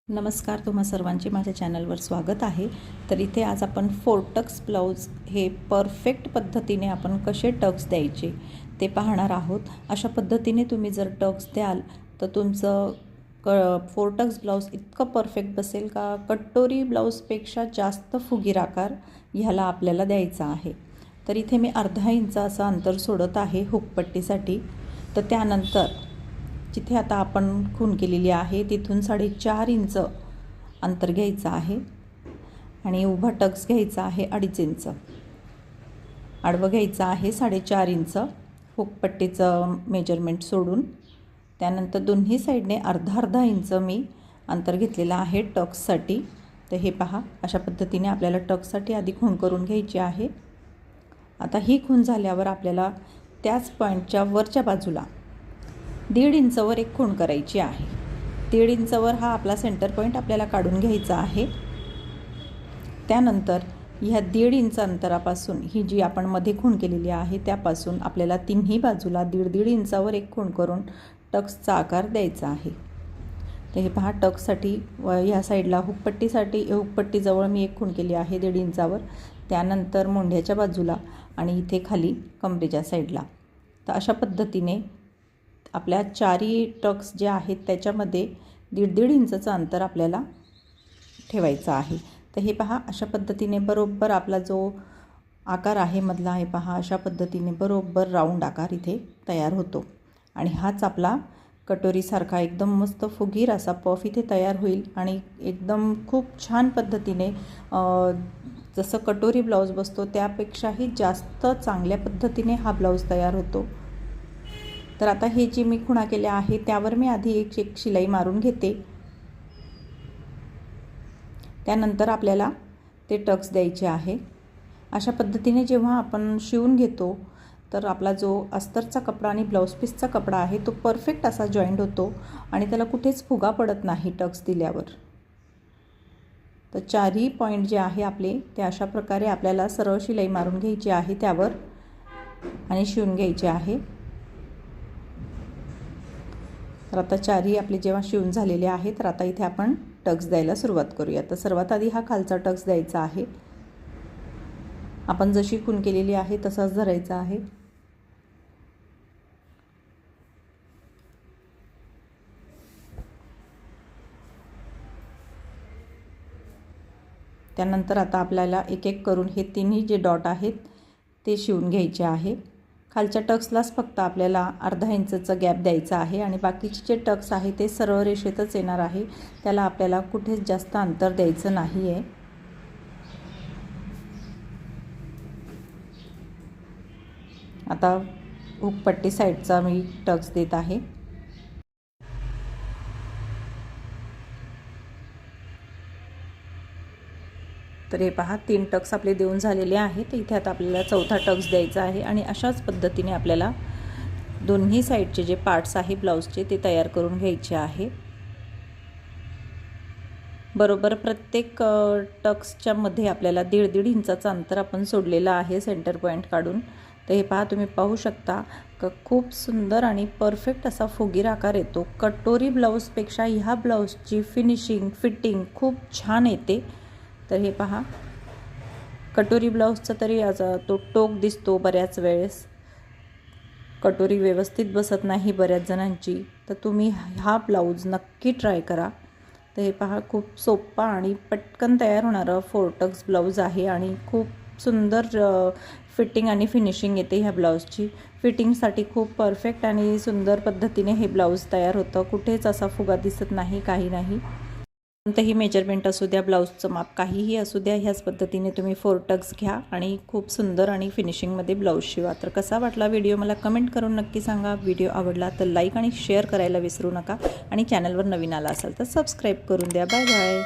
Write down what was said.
नमस्कार, तुम्हा सर्वांचे माझ्या चॅनलवर स्वागत आहे। तर इथे आज आपण 4 टक्स ब्लाउज हे परफेक्ट पद्धतीने आपण कसे टक्स द्यायचे ते पाहणार आहोत। अशा पद्धतीने तुम्ही जर टक्स द्याल तर तुमचं 4 टक्स ब्लाउज इतकं परफेक्ट बसेल का कटोरी ब्लाउजपेक्षा जास्त फुगीर आकार ह्याला आपल्याला द्यायचा आहे। तर इथे मी अर्धा इंच असं अंतर सोडत आहे हुकपट्टीसाठी। तर त्यानंतर जिथे आता आपण खून केलेली आहे तिथून 4.5 इंच अंतर घ्यायचं आहे आणि उभा टक्स घ्यायचा आहे 2.5 इंच, आडवं घ्यायचं आहे 4.5 इंच हुकपट्टीचं मेजरमेंट सोडून। त्यानंतर दोन्ही साईडने अर्धा इंच मी अंतर घेतलेलं आहे टक्ससाठी। तर हे पहा, अशा पद्धतीने आपल्याला टक्ससाठी आधी खून करून घ्यायची आहे। आता ही खून झाल्यावर आपल्याला त्याच पॉईंटच्या वरच्या बाजूला 1.5 इंचवर एक खूण करायची आहे। 1.5 इंचवर हा आपला सेंटर पॉईंट आपल्याला काढून घ्यायचा आहे। त्यानंतर ह्या 1.5 इंच अंतरापासून ही जी आपण मध्ये खूण केलेली आहे त्यापासून आपल्याला तिन्ही बाजूला 1.5 इंचावर एक खूण करून टक्सचा आकार द्यायचा आहे। तर हे पहा, टक्ससाठी ह्या साईडला हुकपट्टीजवळ मी एक खूण केली आहे 1.5 इंचावर। त्यानंतर मोंढ्याच्या बाजूला आणि इथे खाली कमरेच्या साईडला। तर अशा पद्धतीने आपल्या चारी टक्स जे आहेत त्याच्यामध्ये 1.5 इंचचं अंतर आपल्याला ठेवायचं आहे। तर हे पहा, अशा पद्धतीने बरोबर आपला जो आकार आहे मधला, हे पहा, अशा पद्धतीने बरोबर राऊंड आकार इथे तयार होतो आणि हाच आपला कटोरीसारखा एकदम मस्त फुगीर असा पफ इथे तयार होईल आणि एकदम खूप छान पद्धतीने जसं कटोरी ब्लाऊज बसतो त्यापेक्षाही जास्त चांगल्या पद्धतीने हा ब्लाऊज तयार होतो। तर आता हे जी मी खुणा केल्या आहे त्यावर मी आधी एक शिलाई मारून घेते। त्यानंतर आपल्याला ते टक्स द्यायचे आहे। अशा पद्धतीने जेव्हा आपण शिवून घेतो तर आपला जो अस्तरचा कपडा आणि ब्लाऊज पीसचा कपडा आहे तो परफेक्ट असा जॉईंट होतो आणि त्याला कुठेच फुगा पडत नाही टक्स दिल्यावर। तर चारही पॉईंट जे आहे आपले ते अशा प्रकारे आपल्याला सरळ शिलाई मारून घ्यायची आहे त्यावर आणि शिवून घ्यायचे आहे। तर आता चारही आपले जेव्हा शिवून झालेले आहे तर आता इथे आपण टक्स द्यायला सुरुवात करूया। तर सर्वात आधी हा खालचा टक्स द्यायचा आहे। आपण जशी खूण केलेली आहे तसाच धरायचा आहे। त्यानंतर आता आपल्याला एक एक करून हे तिन्ही जे डॉट आहेत ते शिवून घ्यायचे आहे। खालच्या टक्सलाच फक्त आपल्याला अर्धा इंचचा गॅप द्यायचा आहे आणि बाकीचे जे टक्स आहे ते सरळ रेषेतच येणार आहे, त्याला आपल्याला कुठेच जास्त अंतर द्यायचं नाही आहे। आता हुकपट्टी साईडचा मी टक्स देत आहे। तर हे पहा, 3 टक्स आपले देऊन झालेले आहेत। इथे आता आपल्याला चौथा टक्स द्यायचा आहे आणि अशाच पद्धतीने आपल्याला दोन्ही साईडचे जे पार्ट्स आहे ब्लाऊजचे ते तयार करून घ्यायचे आहे। बरोबर प्रत्येक टक्सच्या मध्ये आपल्याला 1.5 इंचाचं अंतर आपण सोडलेलं आहे सेंटर पॉईंट काढून। तर हे पहा, तुम्ही पाहू शकता का खूप सुंदर आणि परफेक्ट असा फुगीर आकार येतो। कटोरी ब्लाऊजपेक्षा ह्या ब्लाऊजची फिटिंग खूप छान येते। तर हे पहा, कटोरी ब्लाऊजचा तरी तो टोक दिसतो बऱ्याच वेळेस, कटोरी व्यवस्थित बसत नाही बऱ्याच जणांची। तर तुम्ही हा ब्लाऊज नक्की ट्राय करा। तर हे पहा, खूप सोपा आणि पटकन तयार होणारा 4 टक्स ब्लाऊज आहे आणि खूप सुंदर फिटिंग आणि फिनिशिंग येते ह्या ब्लाऊजची। फिटिंगसाठी खूप परफेक्ट आणि सुंदर पद्धतीने हे ब्लाऊज तयार होतं। कुठेच असा फुगा दिसत नाही, काही नाही। कोणतंही मेजरमेंट असू द्या, ब्लाऊजचं माप काहीही असू द्या, ह्याच पद्धतीने तुम्ही 4 टक्स घ्या आणि खूप सुंदर आणि फिनिशिंगमध्ये ब्लाऊज शिवा। तर कसा वाटला व्हिडिओ मला कमेंट करून नक्की सांगा। व्हिडिओ आवडला तर लाईक आणि शेअर करायला विसरू नका आणि चॅनलवर नवीन आला असाल तर सबस्क्राईब करून द्या। Bye bye.